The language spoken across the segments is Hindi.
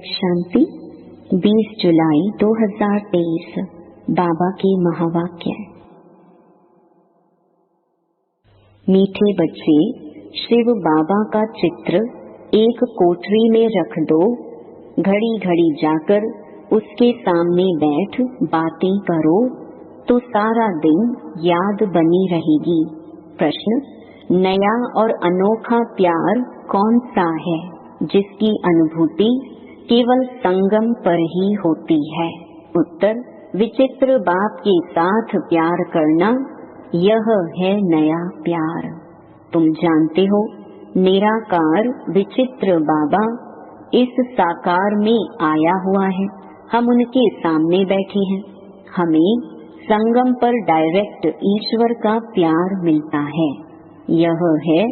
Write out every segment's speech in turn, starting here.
शांति 20 जुलाई 2023 बाबा के महावाक्य। मीठे बच्चे, शिव बाबा का चित्र एक कोठरी में रख दो। घड़ी घड़ी जाकर उसके सामने बैठ बातें करो तो सारा दिन याद बनी रहेगी। प्रश्न: नया और अनोखा प्यार कौन सा है जिसकी अनुभूति केवल संगम पर ही होती है? उत्तर: विचित्र बाप के साथ प्यार करना, यह है नया प्यार। तुम जानते हो, निराकार विचित्र बाबा इस साकार में आया हुआ है। हम उनके सामने बैठे हैं। हमें संगम पर डायरेक्ट ईश्वर का प्यार मिलता है। यह है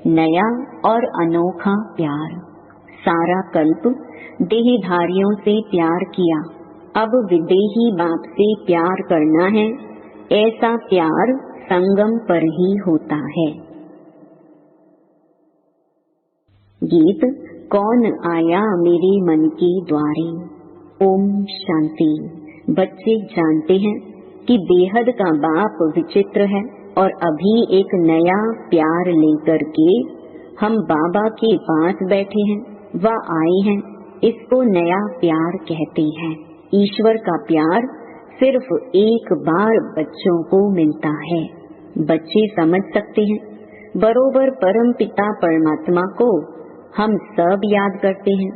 नया और अनोखा प्यार। सारा कल्प देहधारियों से प्यार किया, अब विदेही बाप से प्यार करना है। ऐसा प्यार संगम पर ही होता है। गीत: कौन आया मेरे मन के द्वारे। ओम शांति। बच्चे जानते हैं कि बेहद का बाप विचित्र है और अभी एक नया प्यार लेकर के हम बाबा के पास बैठे हैं। वह आए हैं, इसको नया प्यार कहते हैं। ईश्वर का प्यार सिर्फ एक बार बच्चों को मिलता है। बच्चे समझ सकते हैं, बरोबर परम पिता परमात्मा को हम सब याद करते हैं।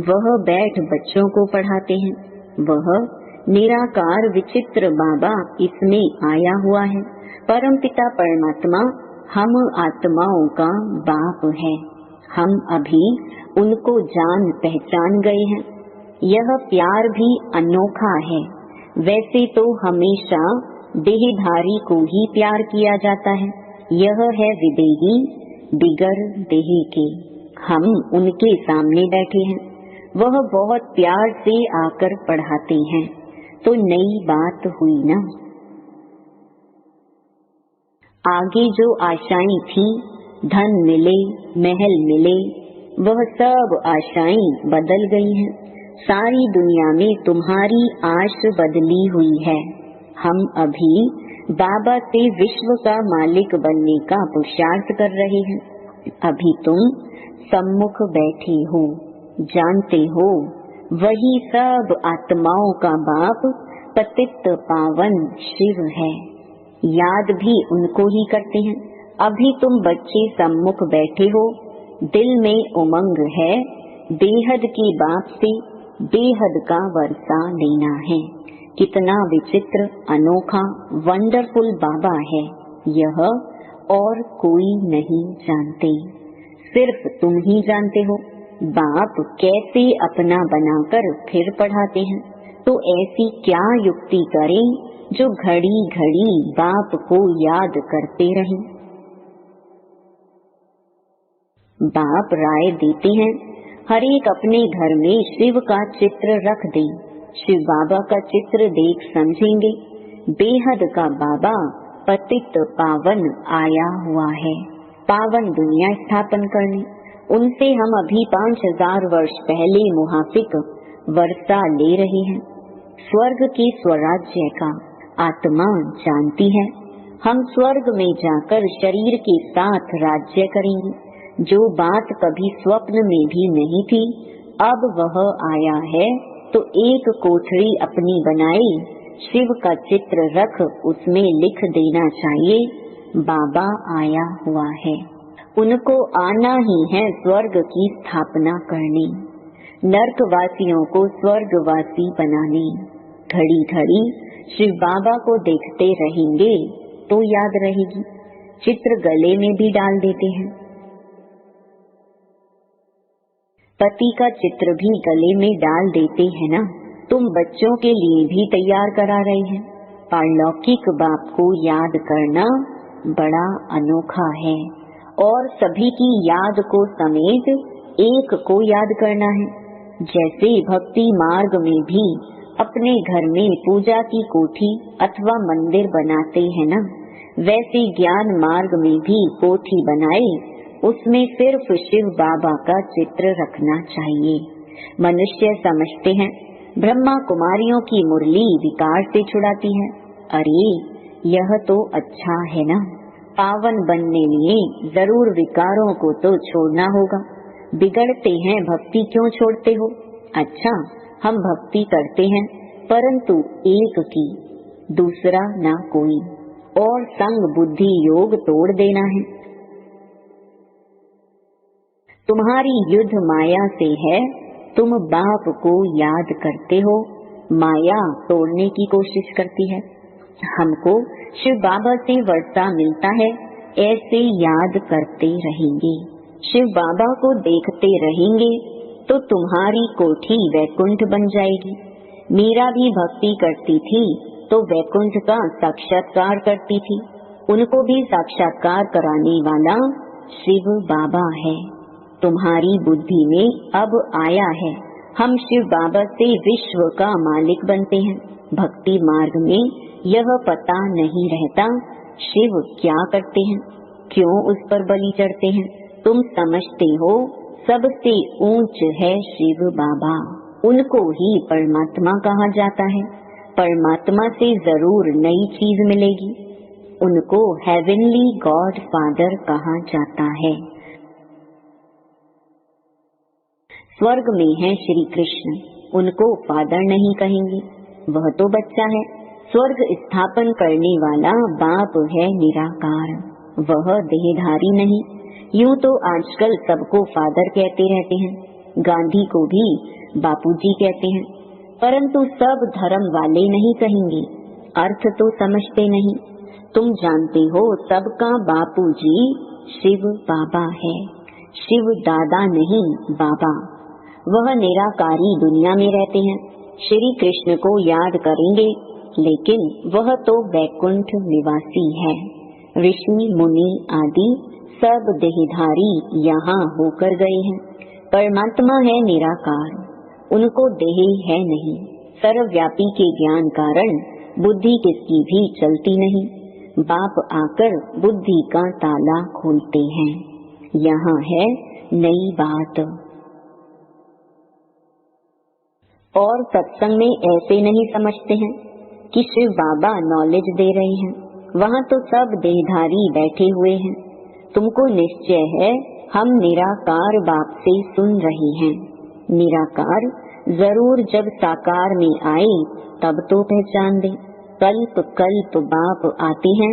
वह बैठ बच्चों को पढ़ाते हैं। वह निराकार विचित्र बाबा इसमें आया हुआ है। परम पिता परमात्मा हम आत्माओं का बाप है। हम अभी उनको जान पहचान गए हैं। यह प्यार भी अनोखा है। वैसे तो हमेशा देहधारी को ही प्यार किया जाता है। यह है विदेही बिगर देह के। हम उनके सामने बैठे हैं। वह बहुत प्यार से आकर पढ़ाते हैं, तो नई बात हुई ना। आगे जो आशाएं थी, धन मिले, महल मिले, वह सब आशाएं बदल गई हैं। सारी दुनिया में तुम्हारी आश बदली हुई है। हम अभी बाबा से विश्व का मालिक बनने का पुरुषार्थ कर रहे हैं। अभी तुम सम्मुख बैठे हो, जानते हो वही सब आत्माओं का बाप पतित पावन शिव है। याद भी उनको ही करते हैं। अभी तुम बच्चे सम्मुख बैठे हो, दिल में उमंग है, बेहद की बाप से बेहद का वर्षा लेना है। कितना विचित्र, अनोखा, वंडरफुल बाबा है यह, और कोई नहीं जानते, सिर्फ तुम ही जानते हो। बाप कैसे अपना बनाकर फिर पढ़ाते हैं, तो ऐसी क्या युक्ति करें जो घड़ी घड़ी बाप को याद करते रहें। बाप राय देते हैं, हर एक अपने घर में शिव का चित्र रख दे। शिव बाबा का चित्र देख समझेंगे बेहद का बाबा पतित पावन आया हुआ है, पावन दुनिया स्थापन करने। उनसे हम अभी 5000 वर्ष पहले मुहाफिक वर्षा ले रहे हैं। स्वर्ग के स्वराज्य का आत्मा जानती है। हम स्वर्ग में जाकर शरीर के साथ राज्य करेंगे। जो बात कभी स्वप्न में भी नहीं थी, अब वह आया है, तो एक कोठरी अपनी बनाई, शिव का चित्र रख उसमें लिख देना चाहिए, बाबा आया हुआ है। उनको आना ही है स्वर्ग की स्थापना करने, नर्कवासियों को स्वर्गवासी बनाने। घड़ी घड़ी शिव बाबा को देखते रहेंगे तो याद रहेगी। चित्र गले में भी डाल देते हैं। पति का चित्र भी गले में डाल देते हैं ना। तुम बच्चों के लिए भी तैयार करा रहे हैं। पारलौकिक बाप को याद करना बड़ा अनोखा है, और सभी की याद को समेत एक को याद करना है। जैसे भक्ति मार्ग में भी अपने घर में पूजा की कोठी अथवा मंदिर बनाते हैं ना, वैसे ज्ञान मार्ग में भी कोठी बनाए, उसमें सिर्फ शिव बाबा का चित्र रखना चाहिए। मनुष्य समझते हैं ब्रह्मा कुमारियों की मुरली विकार से छुड़ाती है। अरे यह तो अच्छा है ना, पावन बनने लिए जरूर विकारों को तो छोड़ना होगा। बिगड़ते हैं भक्ति क्यों छोड़ते हो? अच्छा हम भक्ति करते हैं परंतु एक की, दूसरा ना कोई, और संग बुद्धि योग तोड़ देना है। तुम्हारी युद्ध माया से है, तुम बाप को याद करते हो, माया तोड़ने की कोशिश करती है। हमको शिव बाबा से वर्षा मिलता है, ऐसे याद करते रहेंगे। शिव बाबा को देखते रहेंगे तो तुम्हारी कोठी वैकुंठ बन जाएगी। मीरा भी भक्ति करती थी तो वैकुंठ का साक्षात्कार करती थी। उनको भी साक्षात्कार कराने वाला शिव बाबा है। तुम्हारी बुद्धि में अब आया है हम शिव बाबा से विश्व का मालिक बनते हैं। भक्ति मार्ग में यह पता नहीं रहता शिव क्या करते हैं, क्यों उस पर बलि चढ़ते हैं। तुम समझते हो सबसे ऊंच है शिव बाबा, उनको ही परमात्मा कहा जाता है। परमात्मा से जरूर नई चीज मिलेगी, उनको हेवनली गॉड फादर कहा जाता है। स्वर्ग में है श्री कृष्ण, उनको फादर नहीं कहेंगे, वह तो बच्चा है। स्वर्ग स्थापन करने वाला बाप है निराकार, वह देहधारी नहीं। यूं तो आजकल सबको फादर कहते रहते हैं, गांधी को भी बापूजी कहते हैं, परंतु सब धर्म वाले नहीं कहेंगे, अर्थ तो समझते नहीं। तुम जानते हो सबका बापूजी शिव बाबा है, शिव दादा नहीं बाबा। वह निराकारी दुनिया में रहते हैं, श्री कृष्ण को याद करेंगे, लेकिन वह तो वैकुंठ निवासी है। ऋषि मुनि आदि सब देहधारी यहाँ होकर गए हैं। परमात्मा है निराकार, उनको देह है नहीं। सर्वव्यापी के ज्ञान कारण बुद्धि किसकी भी चलती नहीं। बाप आकर बुद्धि का ताला खोलते हैं। यहाँ है नई बात। और सत्संग में ऐसे नहीं समझते हैं कि शिव बाबा नॉलेज दे रहे हैं, वहाँ तो सब देहधारी बैठे हुए हैं। तुमको निश्चय है हम निराकार बाप से सुन रहे हैं। निराकार जरूर जब साकार में आए तब तो पहचान दे। कल्प कल्प बाप आते हैं,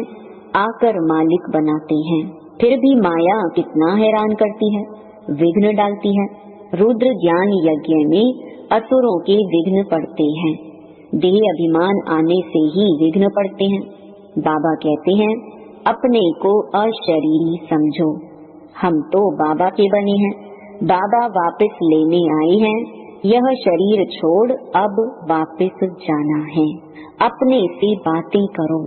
आकर मालिक बनाते हैं, फिर भी माया कितना हैरान करती है, विघ्न डालती है। रुद्र ज्ञान यज्ञ में असुरों के विघ्न पड़ते हैं, देह अभिमान आने से ही विघ्न पड़ते हैं। बाबा कहते हैं अपने को अशरीरी समझो, हम तो बाबा के बने हैं, बाबा वापस लेने आए हैं। यह शरीर छोड़ अब वापस जाना है। अपने से बातें करो,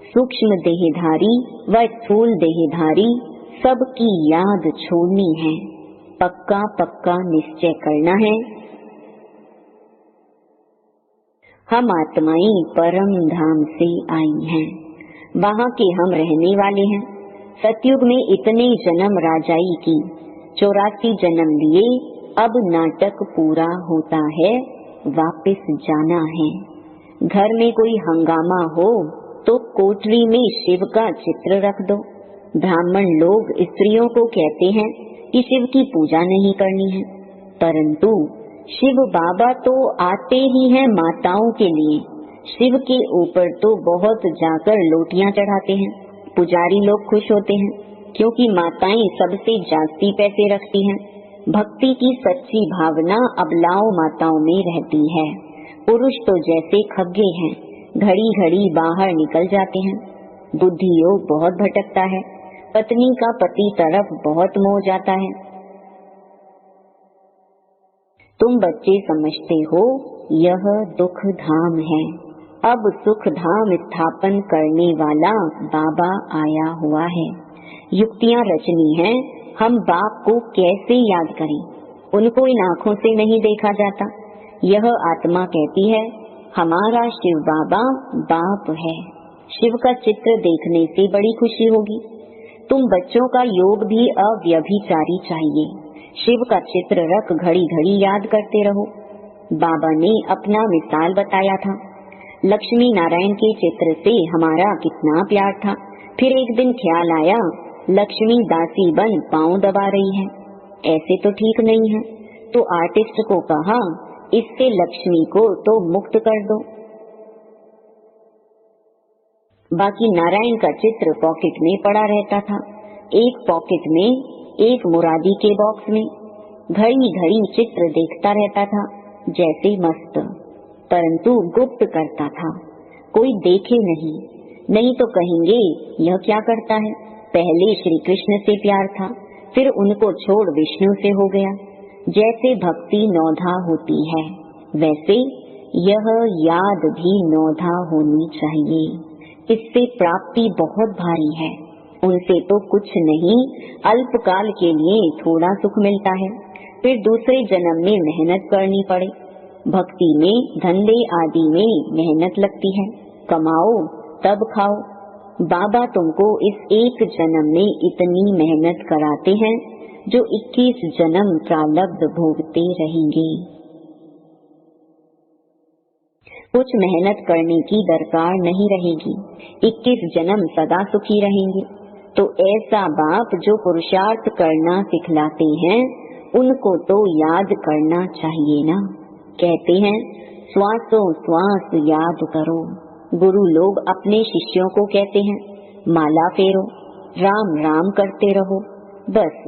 सूक्ष्म देहधारी व स्थूल देहधारी सबकी याद छोड़नी है। पक्का पक्का निश्चय करना है, हम आत्माएं परम धाम से आई हैं, वहाँ के हम रहने वाले हैं। सतयुग में इतने जन्म राजाई की, 84 जन्म लिए, अब नाटक पूरा होता है, वापस जाना है। घर में कोई हंगामा हो तो कोठरी में शिव का चित्र रख दो। ब्राह्मण लोग स्त्रियों को कहते हैं कि शिव की पूजा नहीं करनी है, परंतु शिव बाबा तो आते ही हैं माताओं के लिए। शिव के ऊपर तो बहुत जाकर लोटियां चढ़ाते हैं। पुजारी लोग खुश होते हैं क्योंकि माताएं सबसे जास्ती पैसे रखती हैं। भक्ति की सच्ची भावना अबलाओं माताओं में रहती है। पुरुष तो जैसे खग्गे हैं, घड़ी घड़ी बाहर निकल जाते हैं। बुद्धि योग बहुत भटकता है, पत्नी का पति तरफ बहुत मोह जाता है। तुम बच्चे समझते हो यह दुख धाम है, अब सुख धाम स्थापन करने वाला बाबा आया हुआ है। युक्तियाँ रचनी है, हम बाप को कैसे याद करें, उनको इन आँखों से नहीं देखा जाता। यह आत्मा कहती है हमारा शिव बाबा बाप है। शिव का चित्र देखने से बड़ी खुशी होगी। तुम बच्चों का योग भी अव्यभिचारी चाहिए। शिव का चित्र रख घड़ी घड़ी याद करते रहो। बाबा ने अपना मिसाल बताया था। लक्ष्मी नारायण के चित्र से हमारा कितना प्यार था। फिर एक दिन ख्याल आया लक्ष्मी दासी बन पांव दबा रही है, ऐसे तो ठीक नहीं है। तो आर्टिस्ट को कहा इससे लक्ष्मी को तो मुक्त कर दो। बाकी नारायण का चित्र पॉकेट में पड़ा रहता था, एक पॉकेट में एक मुरादी के बॉक्स में। घड़ी घड़ी चित्र देखता रहता था जैसे मस्त, परंतु गुप्त करता था, कोई देखे नहीं तो कहेंगे यह क्या करता है। पहले श्री कृष्ण से प्यार था, फिर उनको छोड़ विष्णु से हो गया। जैसे भक्ति नौधा होती है, वैसे यह याद भी नौधा होनी चाहिए। इससे प्राप्ति बहुत भारी है, उनसे तो कुछ नहीं, अल्पकाल के लिए थोड़ा सुख मिलता है, फिर दूसरे जन्म में मेहनत करनी पड़े। भक्ति में धंधे आदि में मेहनत लगती है, कमाओ तब खाओ। बाबा तुमको इस एक जन्म में इतनी मेहनत कराते हैं जो 21 जन्म प्रारब्ध भोगते रहेंगे। कुछ मेहनत करने की दरकार नहीं रहेगी, 21 जन्म सदा सुखी रहेंगे। तो ऐसा बाप जो पुरुषार्थ करना सिखलाते हैं, उनको तो याद करना चाहिए ना। कहते हैं श्वासों श्वास याद करो। गुरु लोग अपने शिष्यों को कहते हैं माला फेरो, राम राम करते रहो। बस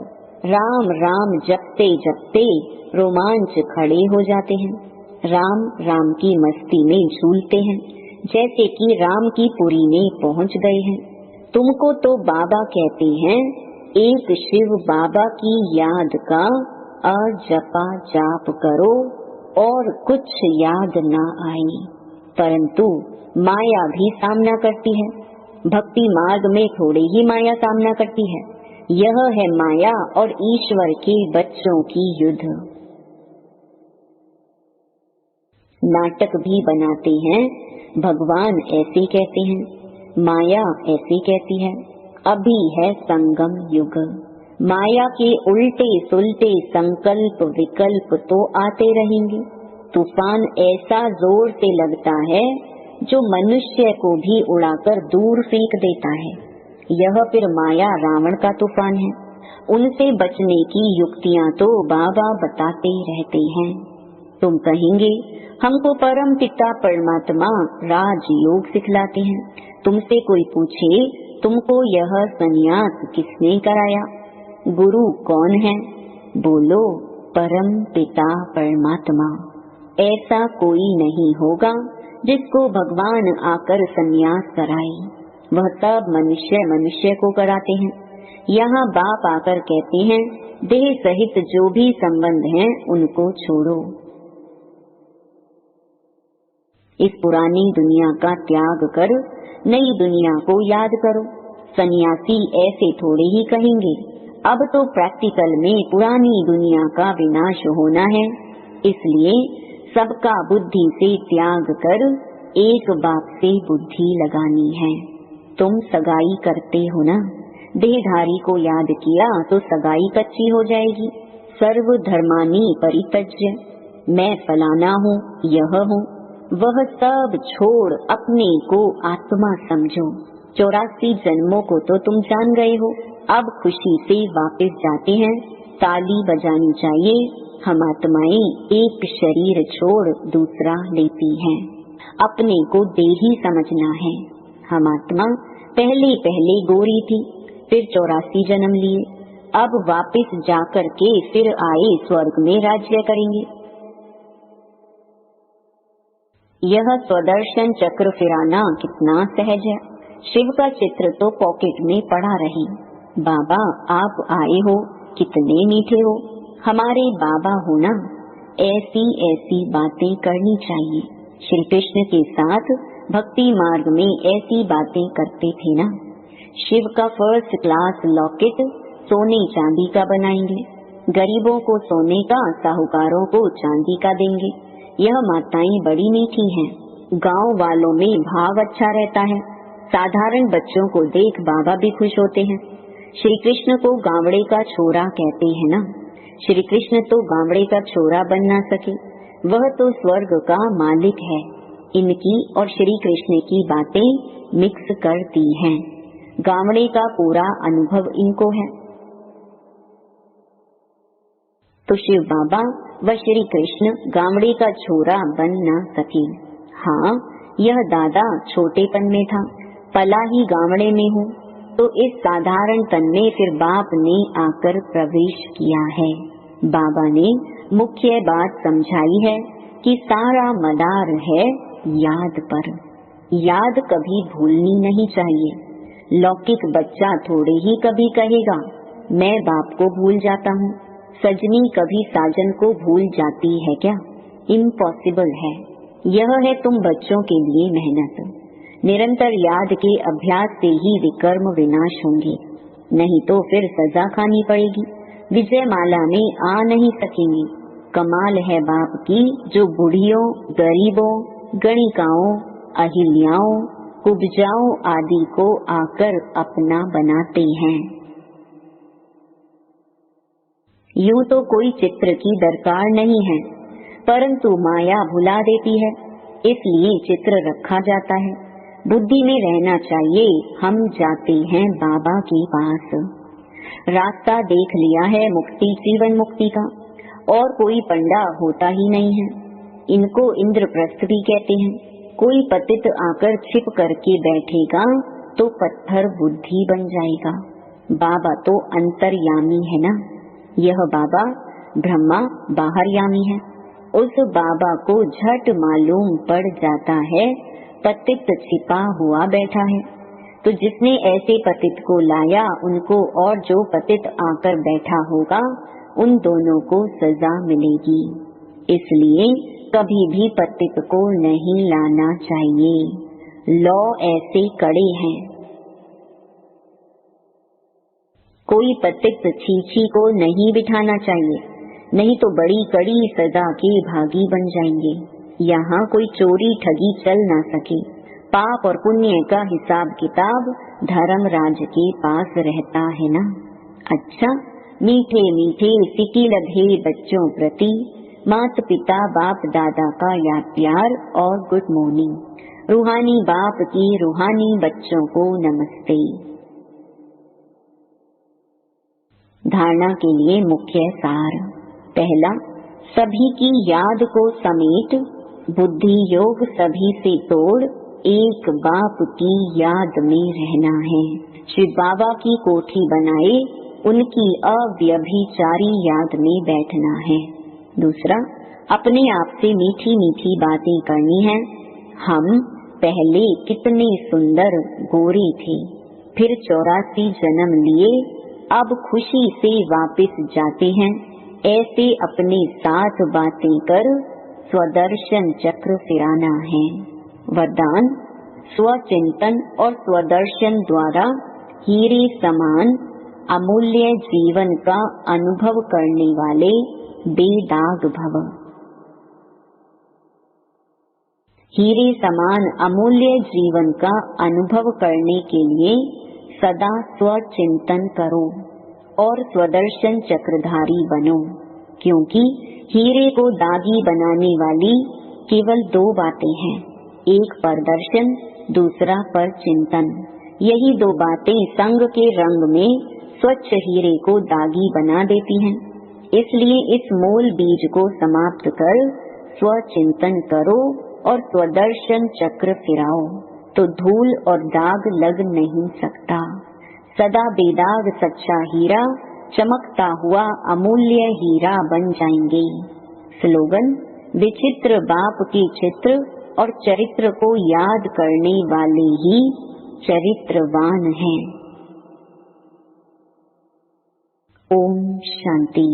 राम राम जपते जपते रोमांच खड़े हो जाते हैं, राम राम की मस्ती में झूलते हैं, जैसे कि राम की पुरी में पहुंच गए हैं। तुमको तो बाबा कहते हैं एक शिव बाबा की याद का अजपा जाप करो और कुछ याद ना आए। परंतु माया भी सामना करती है, भक्ति मार्ग में थोड़े ही माया सामना करती है। यह है माया और ईश्वर के बच्चों की युद्ध। नाटक भी बनाते हैं, भगवान ऐसे कहते हैं, माया ऐसे कहती है। अभी है संगम युग, माया के उल्टे सुलटे संकल्प विकल्प तो आते रहेंगे। तूफान ऐसा जोर से लगता है जो मनुष्य को भी उड़ाकर दूर फेंक देता है। यह फिर माया रावण का तूफान है। उनसे बचने की युक्तियां तो बाबा बताते रहते हैं। तुम कहेंगे हमको परम पिता परमात्मा राजयोग सिखलाते हैं। तुमसे कोई पूछे तुमको यह संन्यास किसने कराया, गुरु कौन है? बोलो परम पिता परमात्मा। ऐसा कोई नहीं होगा जिसको भगवान आकर संन्यास कराए, वह सब मनुष्य मनुष्य को कराते हैं। यहाँ बाप आकर कहते हैं देह सहित जो भी संबंध हैं उनको छोड़ो, इस पुरानी दुनिया का त्याग कर नई दुनिया को याद करो। सन्यासी ऐसे थोड़े ही कहेंगे, अब तो प्रैक्टिकल में पुरानी दुनिया का विनाश होना है, इसलिए सबका बुद्धि से त्याग कर एक बाप से बुद्धि लगानी है। तुम सगाई करते हो ना, देहधारी को याद किया तो सगाई कच्ची हो जाएगी। सर्व धर्मानी परित्यज्य, मैं फलाना हूँ यह हूँ, वह सब छोड़ अपने को आत्मा समझो। 84 जन्मों को तो तुम जान गए हो, अब खुशी से वापस जाते हैं। ताली बजानी चाहिए। हम आत्माएं एक शरीर छोड़ दूसरा लेती हैं, अपने को देही समझना है। हम आत्मा पहले पहले गोरी थी, फिर 84 जन्म लिए, अब वापस जाकर के फिर आए स्वर्ग में राज्य करेंगे। यह स्वदर्शन चक्र फिराना कितना सहज है। शिव का चित्र तो पॉकेट में पड़ा रही। बाबा आप आए हो, कितने मीठे हो, हमारे बाबा हो ना। ऐसी ऐसी बातें करनी चाहिए। श्री कृष्ण के साथ भक्ति मार्ग में ऐसी बातें करते थे ना। शिव का फर्स्ट क्लास लॉकेट सोने चांदी का बनाएंगे, गरीबों को सोने का, साहूकारों को चांदी का देंगे। यह माताएं बड़ी मीठी हैं। गांव वालों में भाव अच्छा रहता है। साधारण बच्चों को देख बाबा भी खुश होते हैं। श्री कृष्ण को गावड़े का छोरा कहते हैं ना। श्री कृष्ण तो गामड़े का छोरा बन ना सके, वह तो स्वर्ग का मालिक है। इनकी और श्री कृष्ण की बातें मिक्स कर दी हैं। गामड़े का पूरा अनुभव इनको है। तो शिव बाबा व श्री कृष्ण गामड़े का छोरा बन ना सके। हाँ, यह दादा छोटेपन में था, पला ही गामड़े में हूँ, तो इस साधारण तन में फिर बाप ने आकर प्रवेश किया है। बाबा ने मुख्य बात समझाई है कि सारा मदार है याद पर। याद कभी भूलनी नहीं चाहिए। लौकिक बच्चा थोड़े ही कभी कहेगा मैं बाप को भूल जाता हूँ। सजनी कभी साजन को भूल जाती है क्या? इम्पॉसिबल है। यह है तुम बच्चों के लिए मेहनत। निरंतर याद के अभ्यास से ही विकर्म विनाश होंगे, नहीं तो फिर सजा खानी पड़ेगी। विजय माला में आ नहीं सकेंगे। कमाल है बाप की जो बुढ़ियों, गरीबों, गणिकाओं, अहिल्याओं, कुब्जाओं आदि को आकर अपना बनाते हैं। यूं तो कोई चित्र की दरकार नहीं है, परंतु माया भुला देती है, इसलिए चित्र रखा जाता है। बुद्धि में रहना चाहिए हम जाते हैं बाबा के पास। रास्ता देख लिया है मुक्ति, जीवन मुक्ति का, और कोई पंडा होता ही नहीं है। इनको इंद्रप्रस्थ भी कहते हैं। कोई पतित आकर छिप करके बैठेगा तो पत्थर बुद्धि बन जाएगा। बाबा तो अंतर्यामी है ना। यह बाबा ब्रह्मा बाहरयामी है। उस बाबा को झट मालूम पड़ जाता है पतित छिपा हुआ बैठा है। तो जिसने ऐसे पतित को लाया उनको और जो पतित आकर बैठा होगा उन दोनों को सजा मिलेगी। इसलिए कभी भी पतित को नहीं लाना चाहिए। लॉ ऐसे कड़े हैं। कोई पतित छीछी को नहीं बिठाना चाहिए, नहीं तो बड़ी कड़ी सजा के भागी बन जाएंगे। यहाँ कोई चोरी ठगी चल ना सके। पाप और पुण्य का हिसाब किताब धर्मराज के पास रहता है ना। अच्छा, मीठे मीठे सिटी लगे बच्चों प्रति माता पिता बाप दादा का याद प्यार और गुड मॉर्निंग। रूहानी बाप की रूहानी बच्चों को नमस्ते। धारणा के लिए मुख्य सार। पहला, सभी की याद को समेट बुद्धि योग सभी से तोड़ एक बाप की याद में रहना है। शिव बाबा की कोठी बनाए उनकी अव्यभिचारी याद में बैठना है। दूसरा, अपने आप से मीठी मीठी बातें करनी है। हम पहले कितने सुंदर गोरे थे, फिर 84 जन्म लिए, अब खुशी से वापस जाते हैं। ऐसे अपने साथ बातें कर स्वदर्शन चक्र फिराना है। वरदान, स्वचिंतन और स्वदर्शन द्वारा हीरे समान अमूल्य जीवन का अनुभव करने वाले बेदाग भव। हीरे समान अमूल्य जीवन का अनुभव करने के लिए सदा स्वचिंतन करो और स्वदर्शन चक्रधारी बनो, क्योंकि हीरे को दागी बनाने वाली केवल 2 बातें हैं, एक परदर्शन, दूसरा पर चिंतन। यही 2 बातें संग के रंग में स्वच्छ हीरे को दागी बना देती हैं। इसलिए इस मूल बीज को समाप्त कर स्वचिंतन करो और स्वदर्शन चक्र फिराओ, तो धूल और दाग लग नहीं सकता। सदा बेदाग सच्चा हीरा चमकता हुआ अमूल्य हीरा बन जाएंगे। स्लोगन, विचित्र बाप के चित्र और चरित्र को याद करने वाले ही चरित्रवान हैं। ओम शांति।